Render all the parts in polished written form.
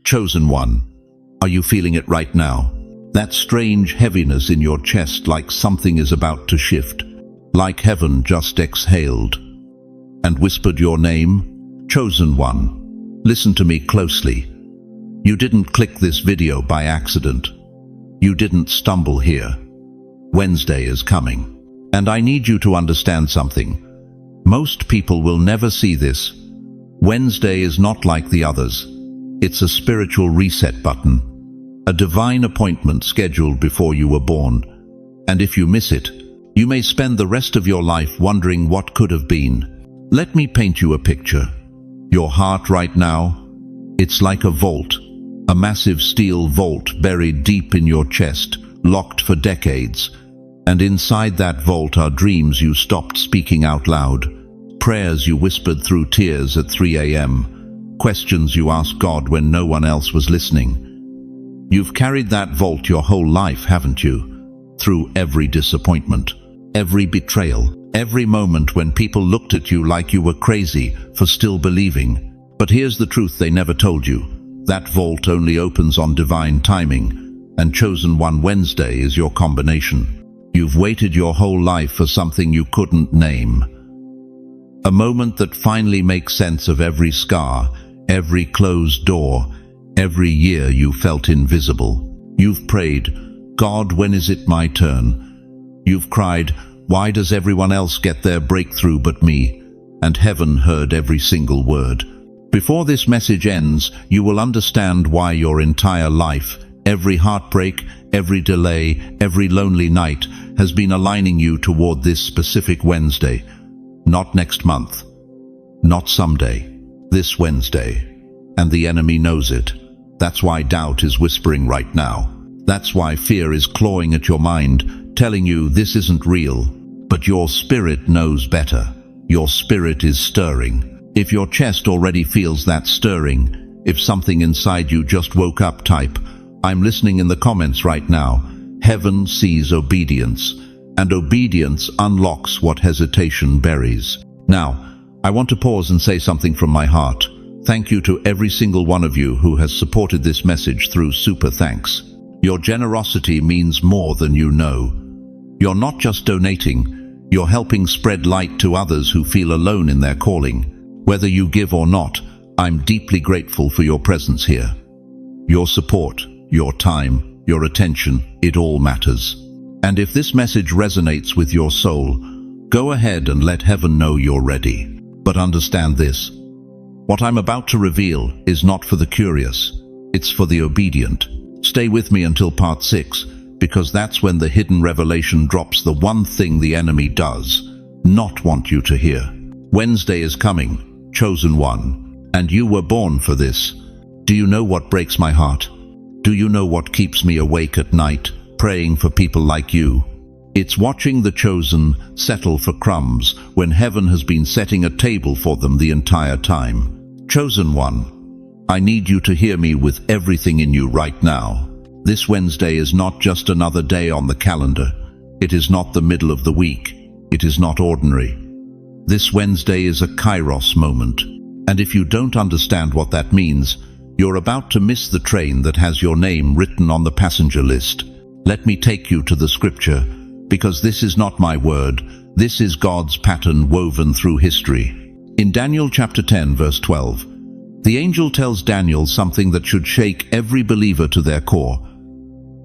Chosen one, are you feeling it right now? That strange heaviness in your chest, like something is about to shift, like heaven just exhaled and whispered your name? Chosen one, listen to me closely. You didn't click this video by accident. You didn't stumble here. Wednesday is coming. And I need you to understand something. Most people will never see this. Wednesday is not like the others. It's a spiritual reset button. A divine appointment scheduled before you were born. And if you miss it, you may spend the rest of your life wondering what could have been. Let me paint you a picture. Your heart right now, it's like a vault. A massive steel vault buried deep in your chest, locked for decades. And inside that vault are dreams you stopped speaking out loud, prayers you whispered through tears at 3 a.m., questions you asked God when no one else was listening. You've carried that vault your whole life, haven't you? Through every disappointment, every betrayal, every moment when people looked at you like you were crazy for still believing. But here's the truth they never told you. That vault only opens on divine timing, and Chosen One Wednesday is your combination. You've waited your whole life for something you couldn't name. A moment that finally makes sense of every scar, every closed door, every year you felt invisible. You've prayed, God, when is it my turn? You've cried, why does everyone else get their breakthrough but me? And heaven heard every single word. Before this message ends, you will understand why your entire life, every heartbreak, every delay, every lonely night, has been aligning you toward this specific Wednesday. Not next month, not someday, this Wednesday. And the enemy knows it. That's why doubt is whispering right now. That's why fear is clawing at your mind, telling you this isn't real. But your spirit knows better. Your spirit is stirring. If your chest already feels that stirring, if something inside you just woke up, type, I'm listening in the comments right now. Heaven sees obedience, and obedience unlocks what hesitation buries. Now, I want to pause and say something from my heart. Thank you to every single one of you who has supported this message through super thanks. Your generosity means more than you know. You're not just donating, you're helping spread light to others who feel alone in their calling. Whether you give or not, I'm deeply grateful for your presence here. Your support, your time, your attention, it all matters. And if this message resonates with your soul, go ahead and let heaven know you're ready. But understand this. What I'm about to reveal is not for the curious. It's for the obedient. Stay with me until part 6, because that's when the hidden revelation drops the one thing the enemy does not want you to hear. Wednesday is coming, Chosen One, and you were born for this. Do you know what breaks my heart? Do you know what keeps me awake at night, praying for people like you? It's watching the chosen settle for crumbs when heaven has been setting a table for them the entire time. Chosen One, I need you to hear me with everything in you right now. This Wednesday is not just another day on the calendar. It is not the middle of the week. It is not ordinary. This Wednesday is a Kairos moment. And if you don't understand what that means, you're about to miss the train that has your name written on the passenger list. Let me take you to the scripture, because this is not my word. This is God's pattern woven through history. In Daniel chapter 10, verse 12, the angel tells Daniel something that should shake every believer to their core.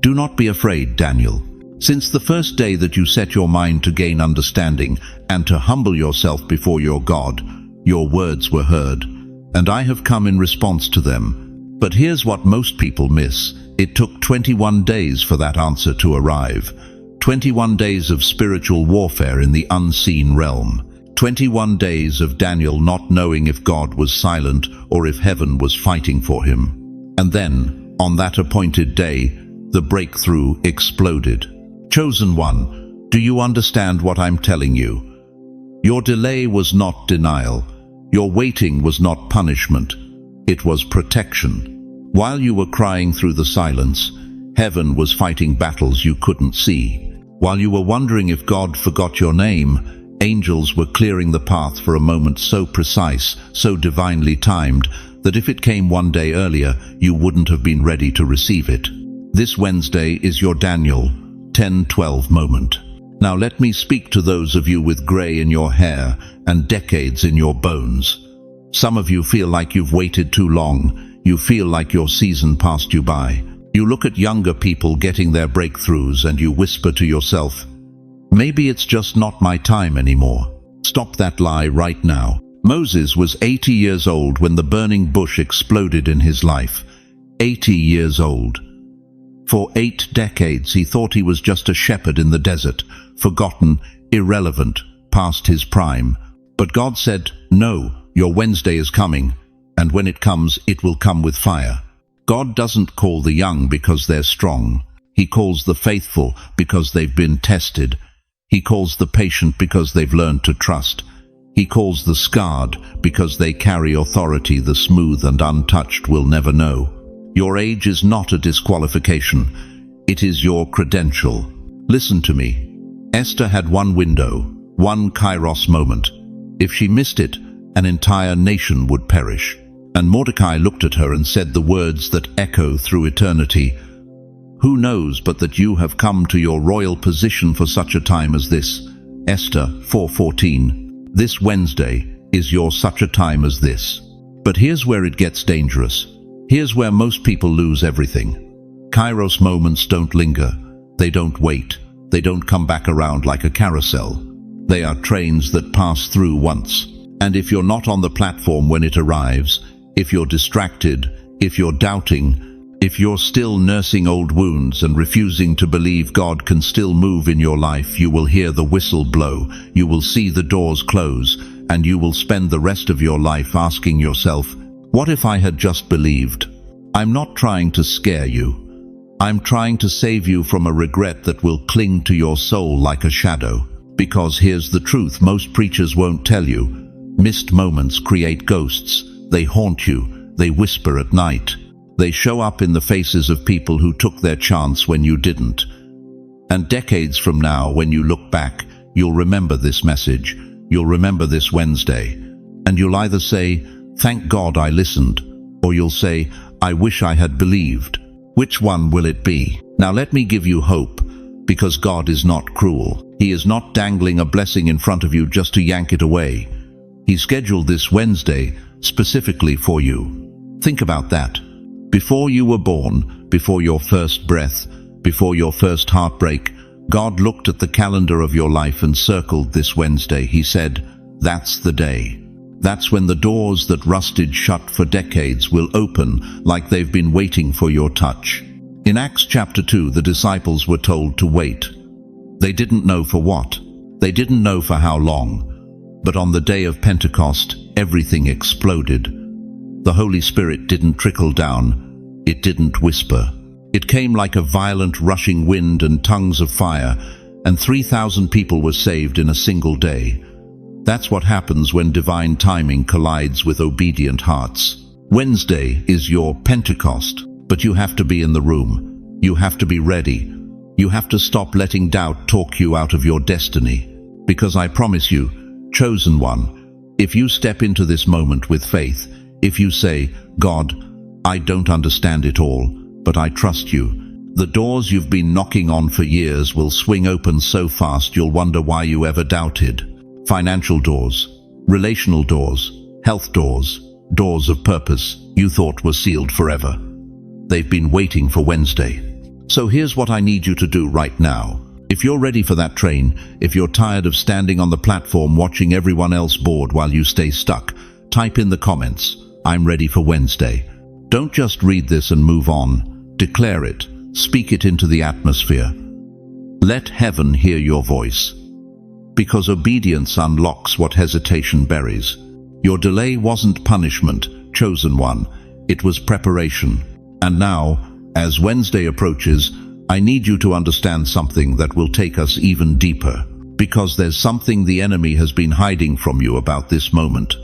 Do not be afraid, Daniel. Since the first day that you set your mind to gain understanding and to humble yourself before your God, your words were heard, and I have come in response to them. But here's what most people miss. It took 21 days for that answer to arrive. 21 days of spiritual warfare in the unseen realm. 21 days of Daniel not knowing if God was silent or if heaven was fighting for him. And then, on that appointed day, the breakthrough exploded. Chosen One, do you understand what I'm telling you? Your delay was not denial. Your waiting was not punishment. It was protection. While you were crying through the silence, heaven was fighting battles you couldn't see. While you were wondering if God forgot your name, angels were clearing the path for a moment so precise, so divinely timed, that if it came one day earlier, you wouldn't have been ready to receive it. This Wednesday is your Daniel 10:12 moment. Now let me speak to those of you with grey in your hair and decades in your bones. Some of you feel like you've waited too long. You feel like your season passed you by. You look at younger people getting their breakthroughs and you whisper to yourself, maybe it's just not my time anymore. Stop that lie right now. Moses was 80 years old when the burning bush exploded in his life. 80 years old. For 8 decades he thought he was just a shepherd in the desert, forgotten, irrelevant, past his prime. But God said, no, your Wednesday is coming, and when it comes, it will come with fire. God doesn't call the young because they're strong. He calls the faithful because they've been tested. He calls the patient because they've learned to trust. He calls the scarred because they carry authority the smooth and untouched will never know. Your age is not a disqualification. It is your credential. Listen to me. Esther had one window, one Kairos moment. If she missed it, an entire nation would perish. And Mordecai looked at her and said the words that echo through eternity. Who knows but that you have come to your royal position for such a time as this? Esther 4:14. This Wednesday is your such a time as this. But here's where it gets dangerous. Here's where most people lose everything. Kairos moments don't linger. They don't wait. They don't come back around like a carousel. They are trains that pass through once. And if you're not on the platform when it arrives, if you're distracted, if you're doubting, if you're still nursing old wounds and refusing to believe God can still move in your life, you will hear the whistle blow, you will see the doors close, and you will spend the rest of your life asking yourself, what if I had just believed? I'm not trying to scare you. I'm trying to save you from a regret that will cling to your soul like a shadow. Because here's the truth most preachers won't tell you. Missed moments create ghosts. They haunt you. They whisper at night. They show up in the faces of people who took their chance when you didn't. And decades from now, when you look back, you'll remember this message. You'll remember this Wednesday. And you'll either say, thank God I listened, or you'll say, I wish I had believed. Which one will it be? Now let me give you hope, because God is not cruel. He is not dangling a blessing in front of you just to yank it away. He scheduled this Wednesday specifically for you. Think about that. Before you were born, before your first breath, before your first heartbreak, God looked at the calendar of your life and circled this Wednesday. He said, that's the day. That's when the doors that rusted shut for decades will open like they've been waiting for your touch. In Acts chapter 2, the disciples were told to wait. They didn't know for what. They didn't know for how long. But on the day of Pentecost, everything exploded. The Holy Spirit didn't trickle down. It didn't whisper. It came like a violent rushing wind and tongues of fire, and 3,000 people were saved in a single day. That's what happens when divine timing collides with obedient hearts. Wednesday is your Pentecost, but you have to be in the room. You have to be ready. You have to stop letting doubt talk you out of your destiny. Because I promise you, chosen one, if you step into this moment with faith, if you say, God, I don't understand it all, but I trust you, the doors you've been knocking on for years will swing open so fast you'll wonder why you ever doubted. Financial doors, relational doors, health doors, doors of purpose you thought were sealed forever. They've been waiting for Wednesday. So here's what I need you to do right now. If you're ready for that train, if you're tired of standing on the platform watching everyone else board while you stay stuck, type in the comments, I'm ready for Wednesday. Don't just read this and move on. Declare it. Speak it into the atmosphere. Let heaven hear your voice. Because obedience unlocks what hesitation buries. Your delay wasn't punishment, chosen one. It was preparation. And now, as Wednesday approaches, I need you to understand something that will take us even deeper. Because there's something the enemy has been hiding from you about this moment.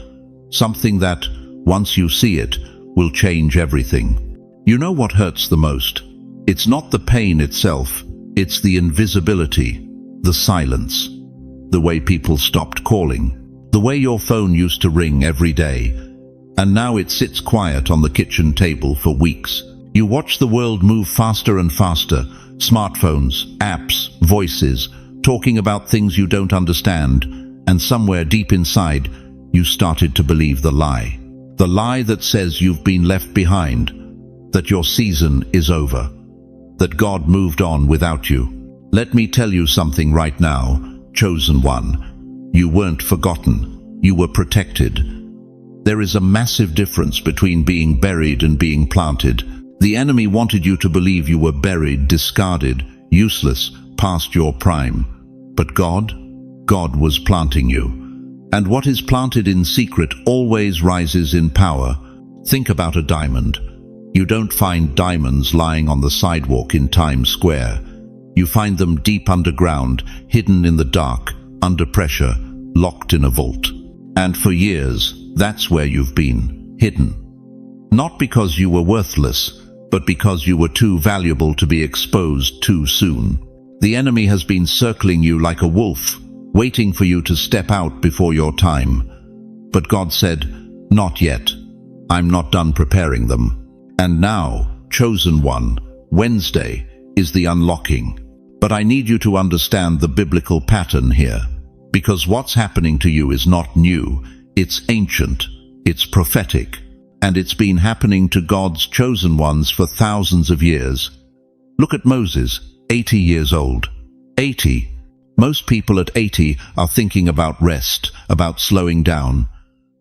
Something that, once you see it, will change everything. You know what hurts the most? It's not the pain itself. It's the invisibility, the silence. The way people stopped calling, the way your phone used to ring every day, And now it sits quiet on the kitchen table for weeks. You watch the world move faster and faster. Smartphones, apps, voices, talking about things you don't understand. And somewhere deep inside, you started to believe the lie. The lie that says you've been left behind, that your season is over, that God moved on without you. Let me tell you something right now, chosen one. You weren't forgotten. You were protected. There is a massive difference between being buried and being planted. The enemy wanted you to believe you were buried, discarded, useless, past your prime. But God was planting you. And what is planted in secret always rises in power. Think about a diamond. You don't find diamonds lying on the sidewalk in Times Square. You find them deep underground, hidden in the dark, under pressure, locked in a vault. And for years, that's where you've been, hidden. Not because you were worthless, but because you were too valuable to be exposed too soon. The enemy has been circling you like a wolf, waiting for you to step out before your time. But God said, "Not yet. I'm not done preparing them." And now, chosen one, Wednesday, is the unlocking. But I need you to understand the biblical pattern here. Because what's happening to you is not new, it's ancient, it's prophetic, and it's been happening to God's chosen ones for thousands of years. Look at Moses, 80 years old. 80. Most people at 80 are thinking about rest, about slowing down.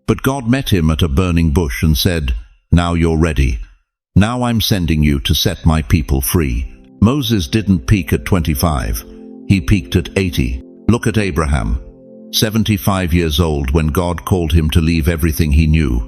But God met him at a burning bush and said, "Now you're ready. Now I'm sending you to set my people free." Moses didn't peak at 25. He peaked at 80. Look at Abraham, 75 years old when God called him to leave everything he knew.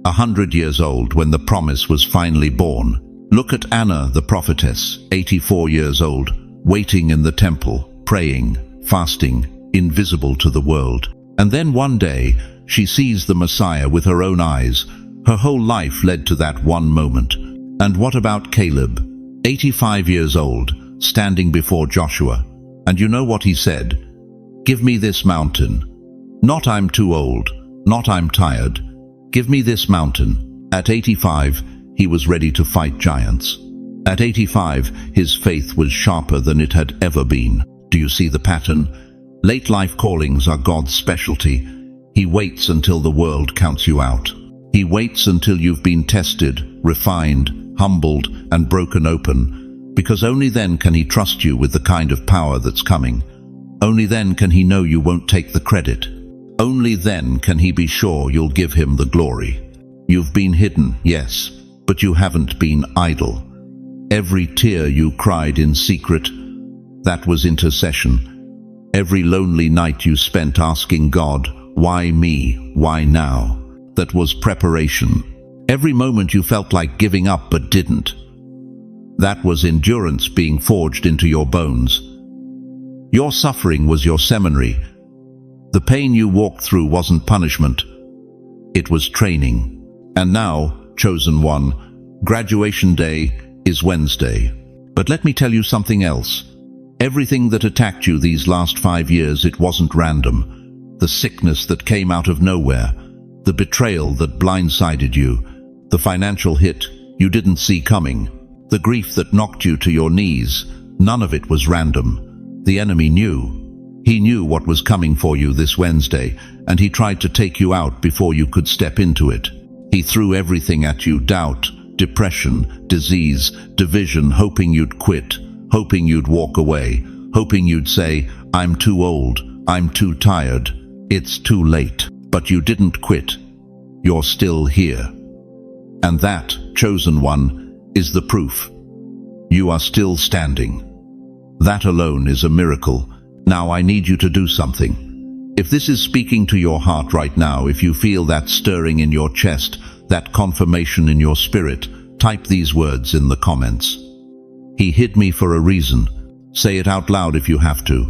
100 years old when the promise was finally born. Look at Anna, the prophetess, 84 years old, waiting in the temple, praying, fasting, invisible to the world. And then one day, she sees the Messiah with her own eyes. Her whole life led to that one moment. And what about Caleb, 85 years old, standing before Joshua? And you know what he said? "Give me this mountain." Not "I'm too old," not "I'm tired." Give me this mountain. At 85, he was ready to fight giants. At 85, his faith was sharper than it had ever been. Do you see the pattern? Late life callings are God's specialty. He waits until the world counts you out. He waits until you've been tested, refined, humbled, and broken open, because only then can he trust you with the kind of power that's coming. Only then can he know you won't take the credit. Only then can he be sure you'll give him the glory. You've been hidden, yes, but you haven't been idle. Every tear you cried in secret, that was intercession. Every lonely night you spent asking God, "Why me? Why now?" that was preparation. Every moment you felt like giving up but didn't, that was endurance being forged into your bones. Your suffering was your seminary. The pain you walked through wasn't punishment. It was training. And now, chosen one, graduation day is Wednesday. But let me tell you something else. Everything that attacked you these last 5 years, it wasn't random. The sickness that came out of nowhere, the betrayal that blindsided you, the financial hit you didn't see coming, the grief that knocked you to your knees, none of it was random. The enemy knew. He knew what was coming for you this Wednesday, and he tried to take you out before you could step into it. He threw everything at you: doubt, depression, disease, division, hoping you'd quit, hoping you'd walk away, hoping you'd say, "I'm too old, I'm too tired, it's too late." But you didn't quit. You're still here. And that, chosen one, is the proof. You are still standing. That alone is a miracle. Now I need you to do something. If this is speaking to your heart right now, if you feel that stirring in your chest, that confirmation in your spirit, type these words in the comments. He hid me for a reason. Say it out loud if you have to.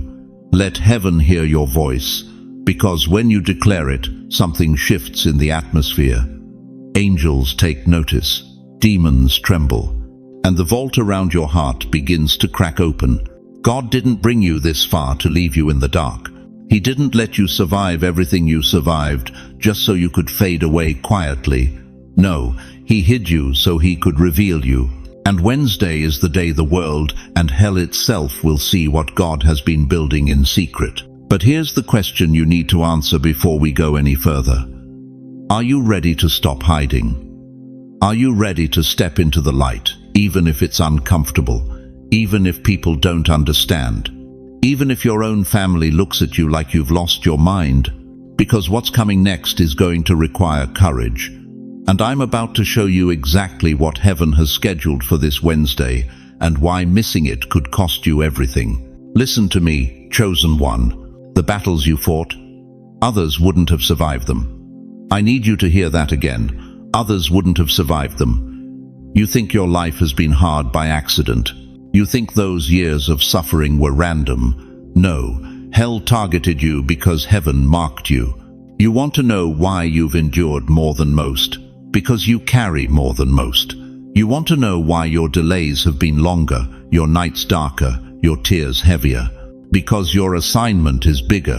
Let heaven hear your voice, because when you declare it, something shifts in the atmosphere. Angels take notice, demons tremble, and the vault around your heart begins to crack open. God didn't bring you this far to leave you in the dark. He didn't let you survive everything you survived just so you could fade away quietly. No, he hid you so he could reveal you. And Wednesday is the day the world and hell itself will see what God has been building in secret. But here's the question you need to answer before we go any further. Are you ready to stop hiding? Are you ready to step into the light, even if it's uncomfortable, even if people don't understand, even if your own family looks at you like you've lost your mind? Because what's coming next is going to require courage. And I'm about to show you exactly what heaven has scheduled for this Wednesday and why missing it could cost you everything. Listen to me, chosen one. The battles you fought, others wouldn't have survived them. I need you to hear that again. Others wouldn't have survived them. You think your life has been hard by accident. You think those years of suffering were random. No, hell targeted you because heaven marked you. You want to know why you've endured more than most? Because you carry more than most. You want to know why your delays have been longer, your nights darker, your tears heavier. Because your assignment is bigger,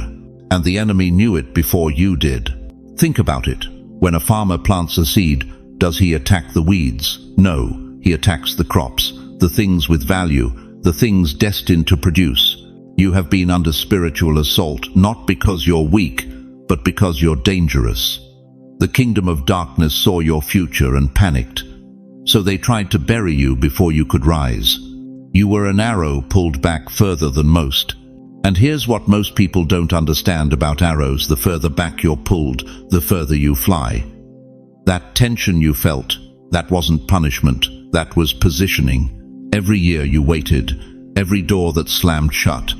and the enemy knew it before you did. Think about it. When a farmer plants a seed, does he attack the weeds? No, he attacks the crops, the things with value, the things destined to produce. You have been under spiritual assault, not because you're weak, but because you're dangerous. The kingdom of darkness saw your future and panicked. So they tried to bury you before you could rise. You were an arrow pulled back further than most. And here's what most people don't understand about arrows: the further back you're pulled, the further you fly. That tension you felt, that wasn't punishment, that was positioning. Every year you waited, every door that slammed shut,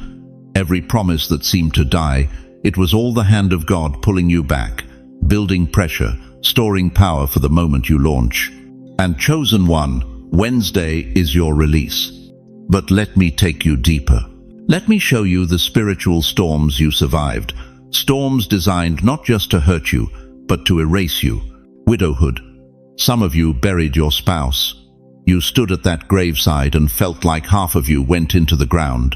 every promise that seemed to die, it was all the hand of God pulling you back, building pressure, storing power for the moment you launch. And chosen one, Wednesday is your release. But let me take you deeper. Let me show you the spiritual storms you survived. Storms designed not just to hurt you, but to erase you. Widowhood. Some of you buried your spouse. You stood at that graveside and felt like half of you went into the ground.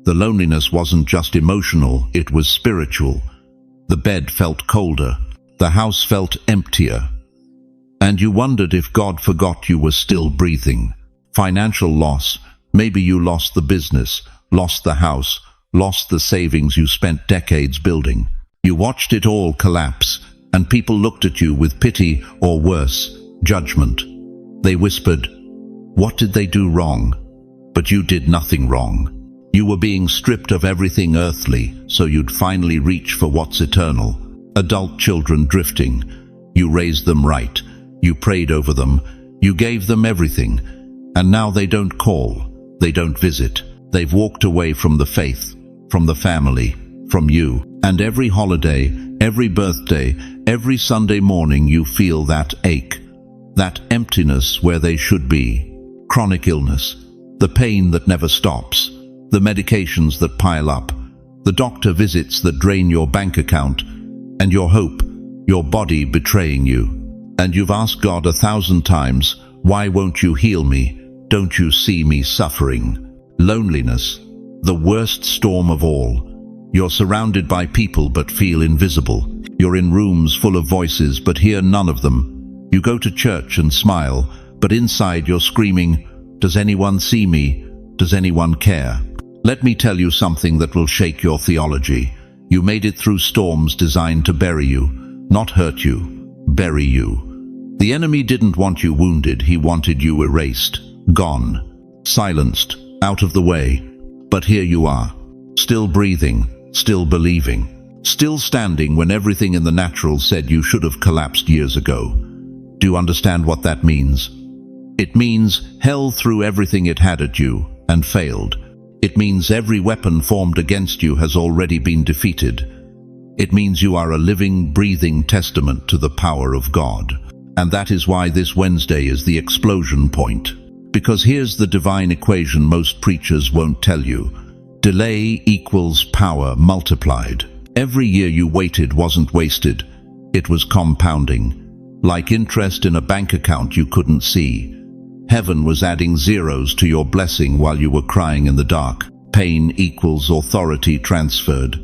The loneliness wasn't just emotional, it was spiritual. The bed felt colder. The house felt emptier. And you wondered if God forgot you were still breathing. Financial loss. Maybe you lost the business, lost the house, lost the savings you spent decades building. You watched it all collapse, and people looked at you with pity, or worse, judgment. They whispered, "What did they do wrong?" But you did nothing wrong. You were being stripped of everything earthly, so you'd finally reach for what's eternal. Adult children drifting. You raised them right. You prayed over them. You gave them everything. And now they don't call. They don't visit. They've walked away from the faith, from the family, from you. And every holiday, every birthday, every Sunday morning you feel that ache, that emptiness where they should be. Chronic illness, the pain that never stops, the medications that pile up, the doctor visits that drain your bank account, and your hope, your body betraying you. And you've asked God 1,000 times, "Why won't you heal me? Don't you see me suffering?" Loneliness, the worst storm of all. You're surrounded by people but feel invisible. You're in rooms full of voices but hear none of them. You go to church and smile, but inside you're screaming, "Does anyone see me? Does anyone care?" Let me tell you something that will shake your theology. You made it through storms designed to bury you, not hurt you, bury you. The enemy didn't want you wounded, he wanted you erased, gone, silenced, out of the way. But here you are, still breathing, still believing, still standing when everything in the natural said you should have collapsed years ago. Do you understand what that means? It means hell threw everything it had at you and failed. It means every weapon formed against you has already been defeated. It means you are a living, breathing testament to the power of God. And that is why this Wednesday is the explosion point. Because here's the divine equation most preachers won't tell you. Delay equals power multiplied. Every year you waited wasn't wasted. It was compounding. Like interest in a bank account you couldn't see. Heaven was adding zeros to your blessing while you were crying in the dark. Pain equals authority transferred.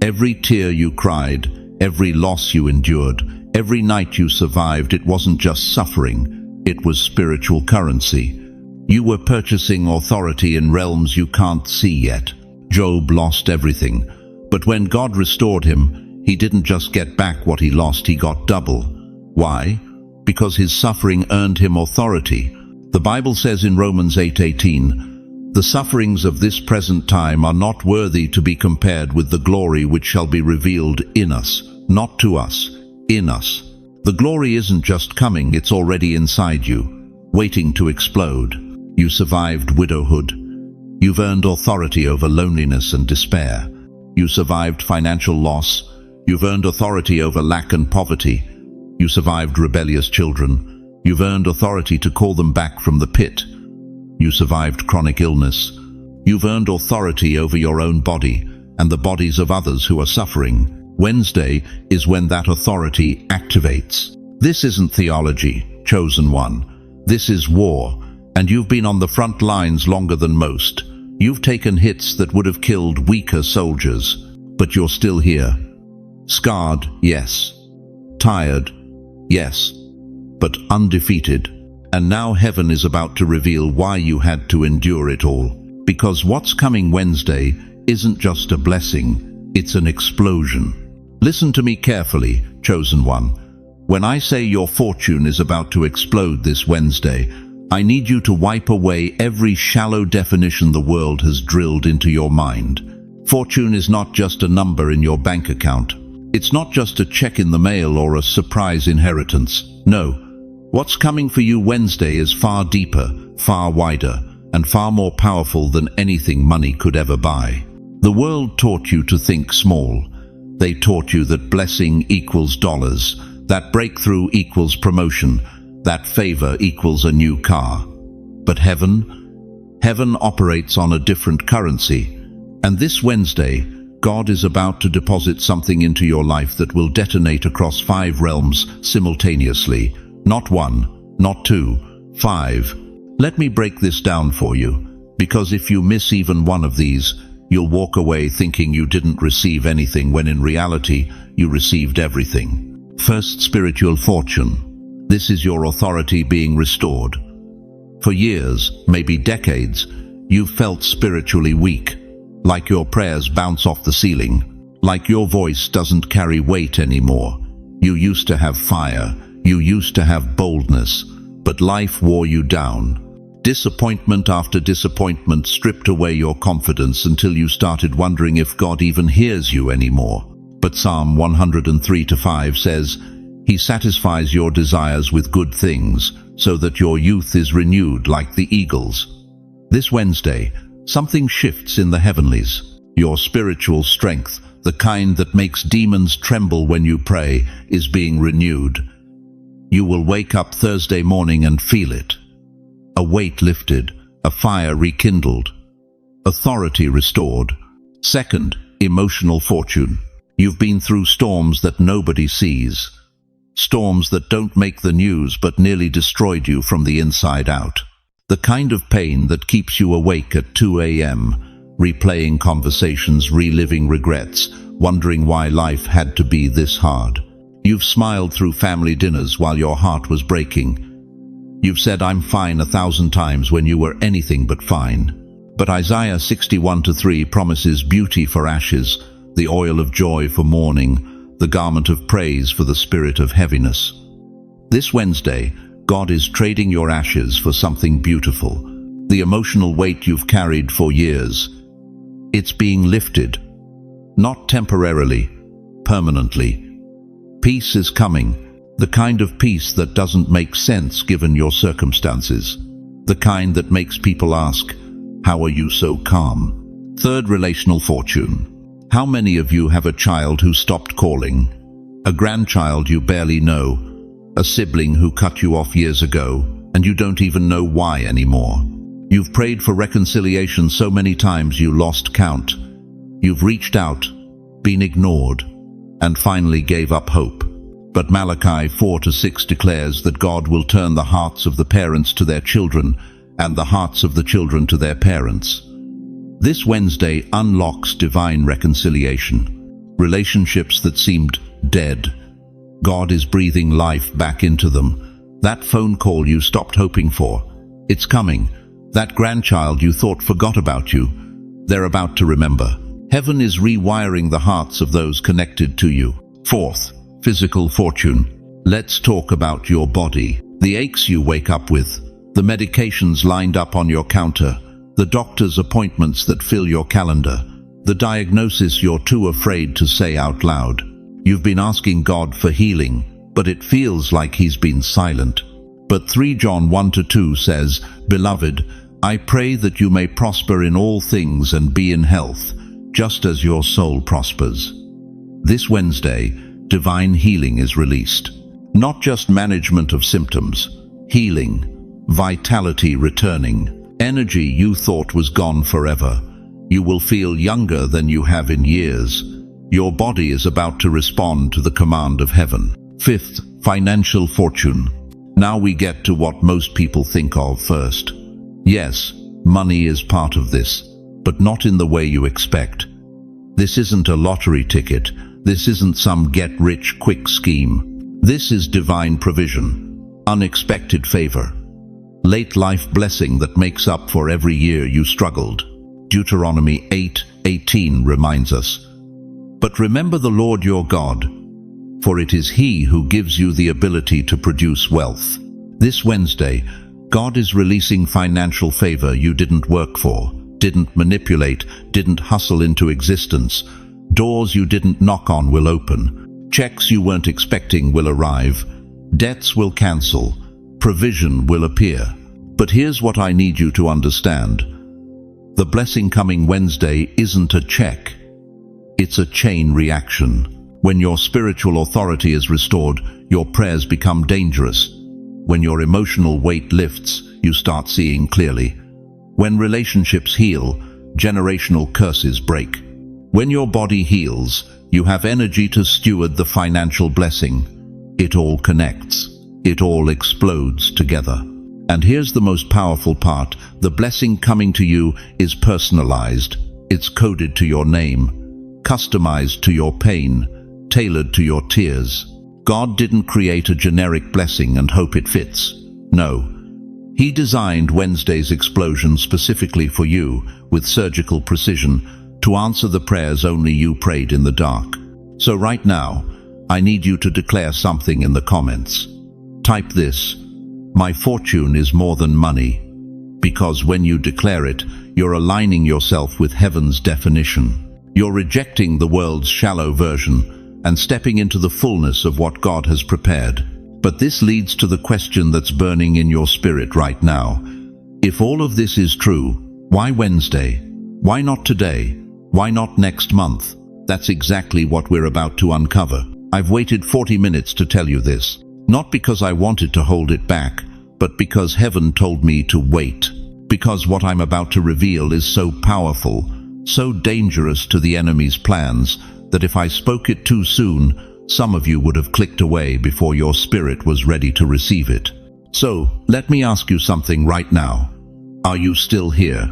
Every tear you cried, every loss you endured, every night you survived, it wasn't just suffering, it was spiritual currency. You were purchasing authority in realms you can't see yet. Job lost everything, but when God restored him, he didn't just get back what he lost, he got double. Why? Because his suffering earned him authority. The Bible says in Romans 8:18, "The sufferings of this present time are not worthy to be compared with the glory which shall be revealed in us," not to us, in us. The glory isn't just coming, it's already inside you, waiting to explode. You survived widowhood. You've earned authority over loneliness and despair. You survived financial loss. You've earned authority over lack and poverty. You survived rebellious children. You've earned authority to call them back from the pit. You survived chronic illness. You've earned authority over your own body and the bodies of others who are suffering. Wednesday is when that authority activates. This isn't theology, chosen one. This is war, and you've been on the front lines longer than most. You've taken hits that would have killed weaker soldiers, but you're still here. Scarred, yes. Tired, yes. But undefeated. And now heaven is about to reveal why you had to endure it all. Because what's coming Wednesday isn't just a blessing, it's an explosion. Listen to me carefully, chosen one. When I say your fortune is about to explode this Wednesday, I need you to wipe away every shallow definition the world has drilled into your mind. Fortune is not just a number in your bank account. It's not just a check in the mail or a surprise inheritance. No. What's coming for you Wednesday is far deeper, far wider, and far more powerful than anything money could ever buy. The world taught you to think small. They taught you that blessing equals dollars, that breakthrough equals promotion, that favor equals a new car. But heaven operates on a different currency. And this Wednesday, God is about to deposit something into your life that will detonate across 5 realms simultaneously. Not 1, not 2, 5. Let me break this down for you, because if you miss even one of these, you'll walk away thinking you didn't receive anything when in reality, you received everything. First, spiritual fortune. This is your authority being restored. For years, maybe decades, you've felt spiritually weak, like your prayers bounce off the ceiling, like your voice doesn't carry weight anymore. You used to have fire, you used to have boldness, but life wore you down. Disappointment after disappointment stripped away your confidence until you started wondering if God even hears you anymore. But Psalm 103:5 says, "He satisfies your desires with good things, so that your youth is renewed like the eagles." This Wednesday, something shifts in the heavenlies. Your spiritual strength, the kind that makes demons tremble when you pray, is being renewed. You will wake up Thursday morning and feel it. A weight lifted, a fire rekindled, authority restored. Second, emotional fortune. You've been through storms that nobody sees. Storms that don't make the news but nearly destroyed you from the inside out. The kind of pain that keeps you awake at 2 a.m., replaying conversations, reliving regrets, wondering why life had to be this hard. You've smiled through family dinners while your heart was breaking. You've said "I'm fine" 1,000 times when you were anything but fine. But Isaiah 61:3 promises beauty for ashes, the oil of joy for mourning, the garment of praise for the spirit of heaviness. This Wednesday, God is trading your ashes for something beautiful. The emotional weight you've carried for years. It's being lifted. Not temporarily, permanently. Peace is coming. The kind of peace that doesn't make sense given your circumstances. The kind that makes people ask, "How are you so calm?" Third, relational fortune. How many of you have a child who stopped calling? A grandchild you barely know? A sibling who cut you off years ago, and you don't even know why anymore? You've prayed for reconciliation so many times you lost count. You've reached out, been ignored, and finally gave up hope. But Malachi 4:6 declares that God will turn the hearts of the parents to their children and the hearts of the children to their parents. This Wednesday unlocks divine reconciliation. Relationships that seemed dead. God is breathing life back into them. That phone call you stopped hoping for. It's coming. That grandchild you thought forgot about you. They're about to remember. Heaven is rewiring the hearts of those connected to you. Fourth, physical fortune. Let's talk about your body. The aches you wake up with, the medications lined up on your counter, the doctor's appointments that fill your calendar, the diagnosis you're too afraid to say out loud. You've been asking God for healing, but it feels like He's been silent. But 3 John 1-2 says, "Beloved, I pray that you may prosper in all things and be in health, just as your soul prospers." This Wednesday, divine healing is released. Not just management of symptoms, healing, vitality returning, energy you thought was gone forever. You will feel younger than you have in years. Your body is about to respond to the command of heaven. Fifth, financial fortune. Now we get to what most people think of first. Yes, money is part of this, but not in the way you expect. This isn't a lottery ticket. This isn't some get-rich-quick scheme. This is divine provision, unexpected favor, late life blessing that makes up for every year you struggled. Deuteronomy 8:18 reminds us, "But remember the Lord your God, for it is He who gives you the ability to produce wealth." This Wednesday, God is releasing financial favor you didn't work for, didn't manipulate, didn't hustle into existence. Doors you didn't knock on will open. Checks you weren't expecting will arrive. Debts will cancel. Provision will appear. But here's what I need you to understand. The blessing coming Wednesday isn't a check. It's a chain reaction. When your spiritual authority is restored, your prayers become dangerous. When your emotional weight lifts, you start seeing clearly. When relationships heal, generational curses break. When your body heals, you have energy to steward the financial blessing. It all connects. It all explodes together. And here's the most powerful part. The blessing coming to you is personalized. It's coded to your name, customized to your pain, tailored to your tears. God didn't create a generic blessing and hope it fits. No. He designed Wednesday's explosion specifically for you, with surgical precision, to answer the prayers only you prayed in the dark. So right now, I need you to declare something in the comments. Type this: "My fortune is more than money," because when you declare it, you're aligning yourself with heaven's definition. You're rejecting the world's shallow version and stepping into the fullness of what God has prepared. But this leads to the question that's burning in your spirit right now. If all of this is true, why Wednesday? Why not today? Why not next month? That's exactly what we're about to uncover. I've waited 40 minutes to tell you this. Not because I wanted to hold it back, but because heaven told me to wait. Because what I'm about to reveal is so powerful, so dangerous to the enemy's plans, that if I spoke it too soon, some of you would have clicked away before your spirit was ready to receive it. So, let me ask you something right now. Are you still here?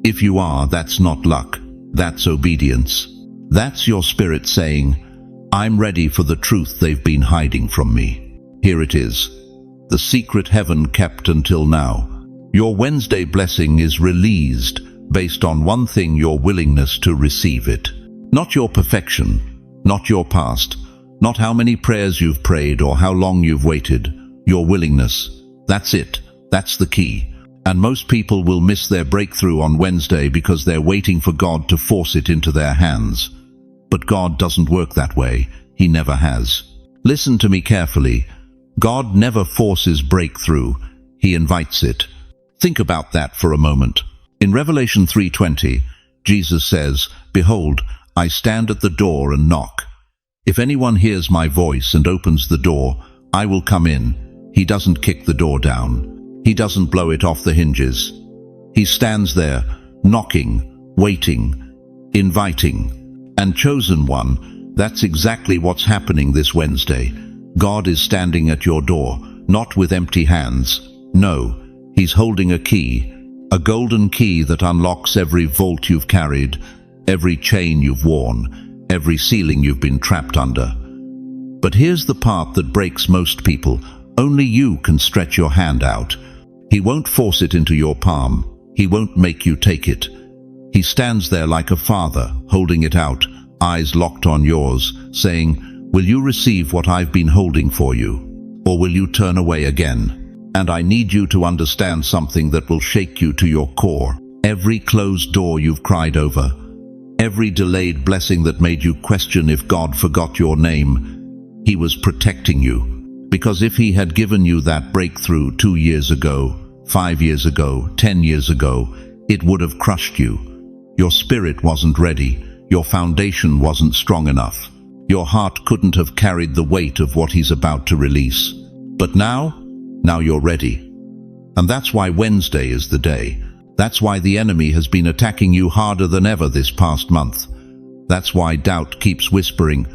If you are, that's not luck. That's obedience. That's your spirit saying, "I'm ready for the truth they've been hiding from me." Here it is. The secret heaven kept until now. Your Wednesday blessing is released based on one thing: your willingness to receive it. Not your perfection, not your past, not how many prayers you've prayed or how long you've waited. Your willingness. That's it. That's the key. And most people will miss their breakthrough on Wednesday because they're waiting for God to force it into their hands. But God doesn't work that way. He never has. Listen to me carefully. God never forces breakthrough. He invites it. Think about that for a moment. In Revelation 3:20, Jesus says, "Behold, I stand at the door and knock. If anyone hears my voice and opens the door, I will come in." He doesn't kick the door down. He doesn't blow it off the hinges. He stands there, knocking, waiting, inviting. And chosen one, that's exactly what's happening this Wednesday. God is standing at your door, not with empty hands. No, He's holding a key, a golden key that unlocks every vault you've carried, every chain you've worn, every ceiling you've been trapped under. But here's the part that breaks most people. Only you can stretch your hand out. He won't force it into your palm. He won't make you take it. He stands there like a father, holding it out, eyes locked on yours, saying, "Will you receive what I've been holding for you? Or will you turn away again?" And I need you to understand something that will shake you to your core. Every closed door you've cried over, every delayed blessing that made you question if God forgot your name, He was protecting you. Because if He had given you that breakthrough 2 years ago, 5 years ago, 10 years ago, it would have crushed you. Your spirit wasn't ready. Your foundation wasn't strong enough. Your heart couldn't have carried the weight of what He's about to release. But now you're ready. And that's why Wednesday is the day. That's why the enemy has been attacking you harder than ever this past month. That's why doubt keeps whispering,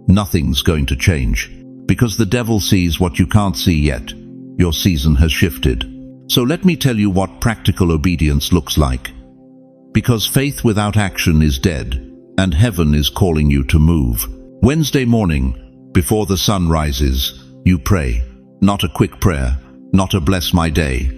"Nothing's going to change." Because the devil sees what you can't see yet. Your season has shifted. So let me tell you what practical obedience looks like. Because faith without action is dead, and heaven is calling you to move. Wednesday morning, before the sun rises, you pray. Not a quick prayer, not a bless my day,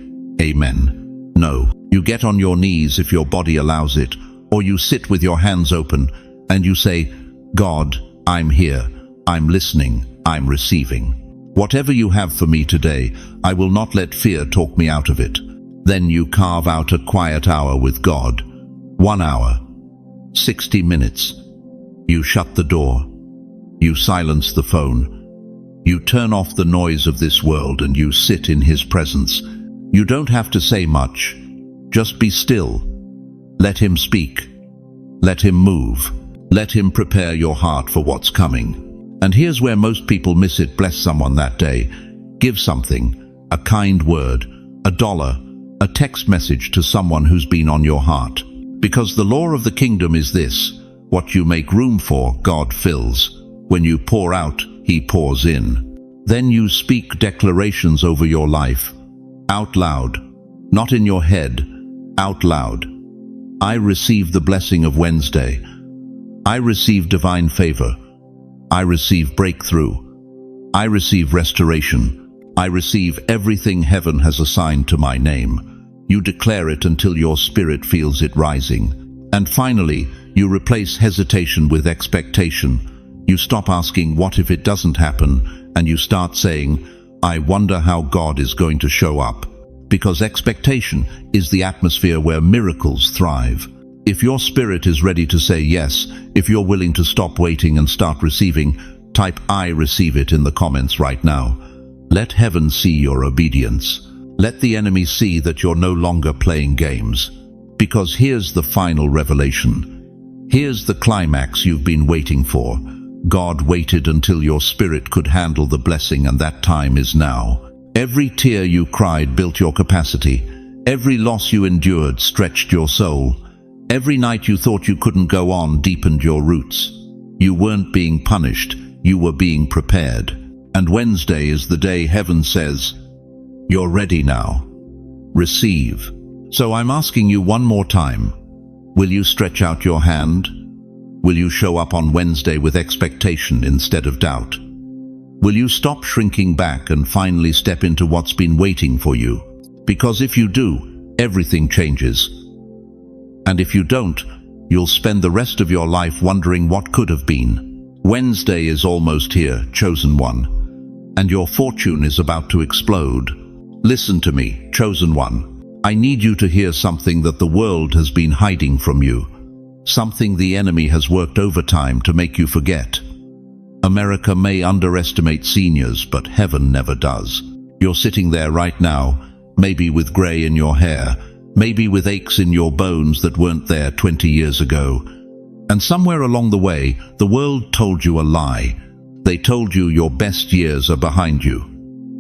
amen. No, you get on your knees if your body allows it, or you sit with your hands open and you say, "God, I'm here, I'm listening, I'm receiving. Whatever you have for me today, I will not let fear talk me out of it." Then you carve out a quiet hour with God. 1 hour, 60 minutes. You shut the door. You silence the phone. You turn off the noise of this world and you sit in His presence. You don't have to say much. Just be still. Let Him speak. Let Him move. Let Him prepare your heart for what's coming. And here's where most people miss it. Bless someone that day. Give something. A kind word. $1. A text message to someone who's been on your heart. Because the law of the kingdom is this: what you make room for, God fills. When you pour out, He pours in. Then you speak declarations over your life. Out loud. Not in your head. Out loud. I receive the blessing of Wednesday. I receive divine favor. I receive breakthrough. I receive restoration. I receive everything heaven has assigned to my name. You declare it until your spirit feels it rising. And finally, you replace hesitation with expectation. You stop asking, "What if it doesn't happen?" and you start saying, "I wonder how God is going to show up." Because expectation is the atmosphere where miracles thrive. If your spirit is ready to say yes, if you're willing to stop waiting and start receiving, type "I receive it" in the comments right now. Let heaven see your obedience. Let the enemy see that you're no longer playing games. Because here's the final revelation. Here's the climax you've been waiting for. God waited until your spirit could handle the blessing, and that time is now. Every tear you cried built your capacity. Every loss you endured stretched your soul. Every night you thought you couldn't go on deepened your roots. You weren't being punished, you were being prepared. And Wednesday is the day heaven says, "You're ready now. Receive." So I'm asking you one more time. Will you stretch out your hand? Will you show up on Wednesday with expectation instead of doubt? Will you stop shrinking back and finally step into what's been waiting for you? Because if you do, everything changes. And if you don't, you'll spend the rest of your life wondering what could have been. Wednesday is almost here, chosen one. And your fortune is about to explode. Listen to me, chosen one. I need you to hear something that the world has been hiding from you. Something the enemy has worked overtime to make you forget. America may underestimate seniors, but heaven never does. You're sitting there right now, maybe with gray in your hair, maybe with aches in your bones that weren't there 20 years ago. And somewhere along the way, the world told you a lie. They told you your best years are behind you.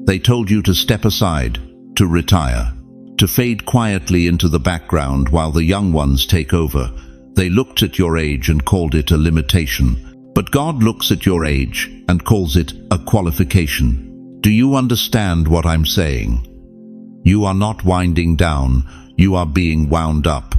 They told you to step aside, to retire, to fade quietly into the background while the young ones take over. They looked at your age and called it a limitation. But God looks at your age and calls it a qualification. Do you understand what I'm saying? You are not winding down, you are being wound up.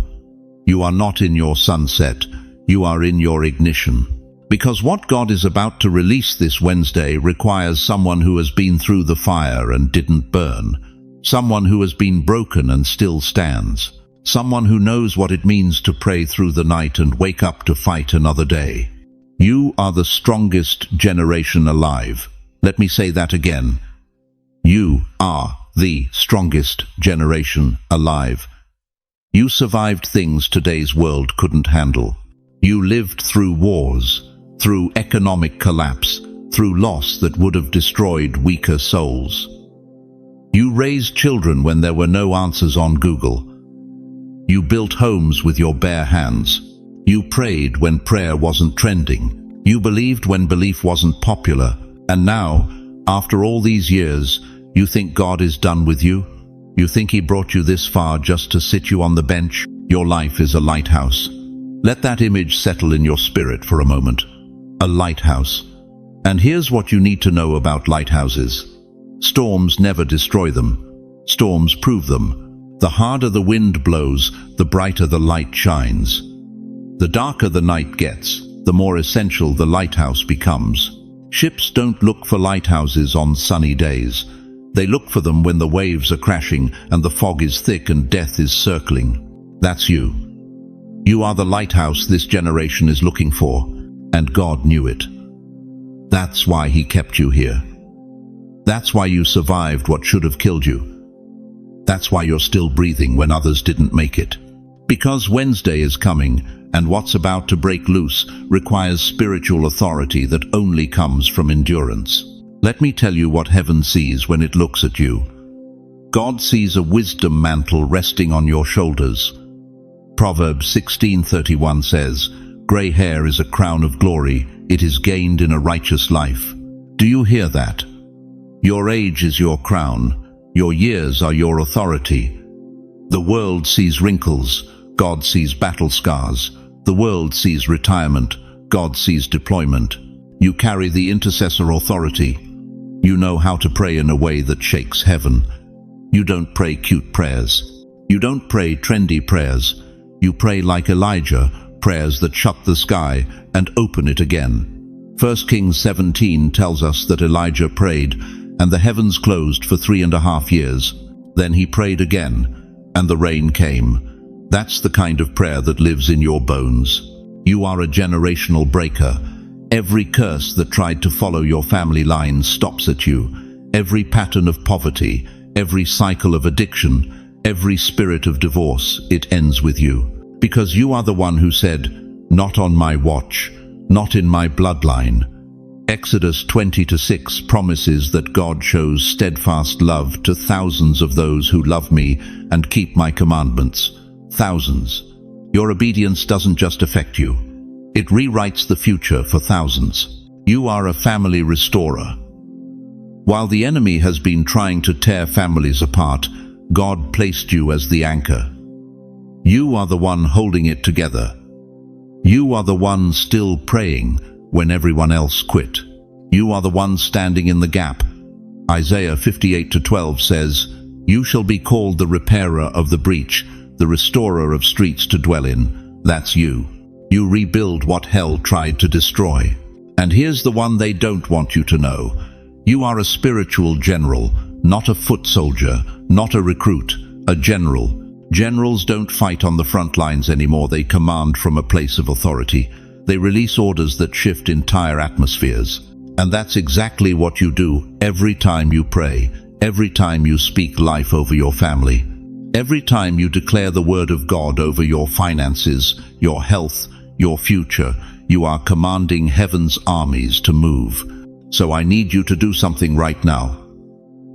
You are not in your sunset, you are in your ignition. Because what God is about to release this Wednesday requires someone who has been through the fire and didn't burn. Someone who has been broken and still stands. Someone who knows what it means to pray through the night and wake up to fight another day. You are the strongest generation alive. Let me say that again. You are the strongest generation alive. You survived things today's world couldn't handle. You lived through wars, through economic collapse, through loss that would have destroyed weaker souls. You raised children when there were no answers on Google. You built homes with your bare hands. You prayed when prayer wasn't trending. You believed when belief wasn't popular. And now, after all these years, you think God is done with you? You think He brought you this far just to sit you on the bench? Your life is a lighthouse. Let that image settle in your spirit for a moment. A lighthouse. And here's what you need to know about lighthouses. Storms never destroy them. Storms prove them. The harder the wind blows, the brighter the light shines. The darker the night gets, the more essential the lighthouse becomes. Ships don't look for lighthouses on sunny days. They look for them when the waves are crashing and the fog is thick and death is circling. That's you. You are the lighthouse this generation is looking for, and God knew it. That's why He kept you here. That's why you survived what should have killed you. That's why you're still breathing when others didn't make it. Because Wednesday is coming, and what's about to break loose requires spiritual authority that only comes from endurance. Let me tell you what heaven sees when it looks at you. God sees a wisdom mantle resting on your shoulders. Proverbs 16:31 says, "Gray hair is a crown of glory, it is gained in a righteous life." Do you hear that? Your age is your crown, your years are your authority. The world sees wrinkles, God sees battle scars. The world sees retirement, God sees deployment. You carry the intercessor authority. You know how to pray in a way that shakes heaven. You don't pray cute prayers. You don't pray trendy prayers. You pray like Elijah, prayers that shut the sky and open it again. 1 Kings 17 tells us that Elijah prayed, and the heavens closed for 3.5 years. Then he prayed again, and the rain came. That's the kind of prayer that lives in your bones. You are a generational breaker. Every curse that tried to follow your family line stops at you. Every pattern of poverty, every cycle of addiction, every spirit of divorce, it ends with you. Because you are the one who said, "Not on my watch, not in my bloodline." Exodus 20:6 promises that God shows steadfast love to thousands of those who love me and keep my commandments. Thousands. Your obedience doesn't just affect you. It rewrites the future for thousands. You are a family restorer. While the enemy has been trying to tear families apart, God placed you as the anchor. You are the one holding it together. You are the one still praying when everyone else quit. You are the one standing in the gap. Isaiah 58:12 says, "You shall be called the repairer of the breach, the restorer of streets to dwell in." That's you. You rebuild what hell tried to destroy. And here's the one they don't want you to know. You are a spiritual general, not a foot soldier, not a recruit, a general. Generals don't fight on the front lines anymore. They command from a place of authority. They release orders that shift entire atmospheres. And that's exactly what you do every time you pray, every time you speak life over your family, every time you declare the word of God over your finances, your health, your future. You are commanding heaven's armies to move. So I need you to do something right now.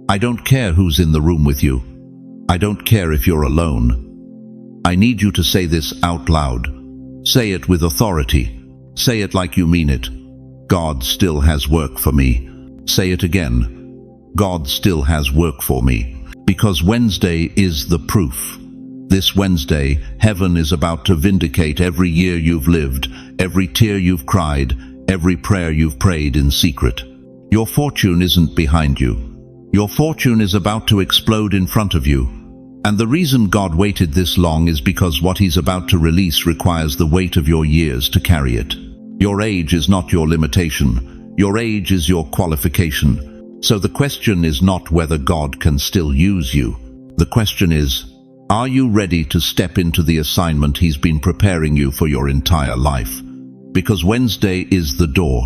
I don't care who's in the room with you. I don't care if you're alone. I need you to say this out loud. Say it with authority. Say it like you mean it. God still has work for me. Say it again. God still has work for me. Because Wednesday is the proof. This Wednesday, heaven is about to vindicate every year you've lived, every tear you've cried, every prayer you've prayed in secret. Your fortune isn't behind you. Your fortune is about to explode in front of you. And the reason God waited this long is because what He's about to release requires the weight of your years to carry it. Your age is not your limitation. Your age is your qualification. So the question is not whether God can still use you. The question is, are you ready to step into the assignment He's been preparing you for your entire life? Because Wednesday is the door,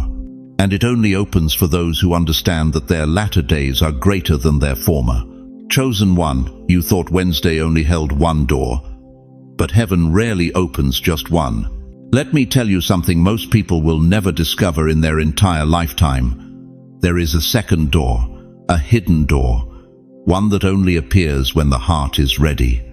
and it only opens for those who understand that their latter days are greater than their former. Chosen one, you thought Wednesday only held one door, but heaven rarely opens just one. Let me tell you something most people will never discover in their entire lifetime. There is a second door, a hidden door, one that only appears when the heart is ready.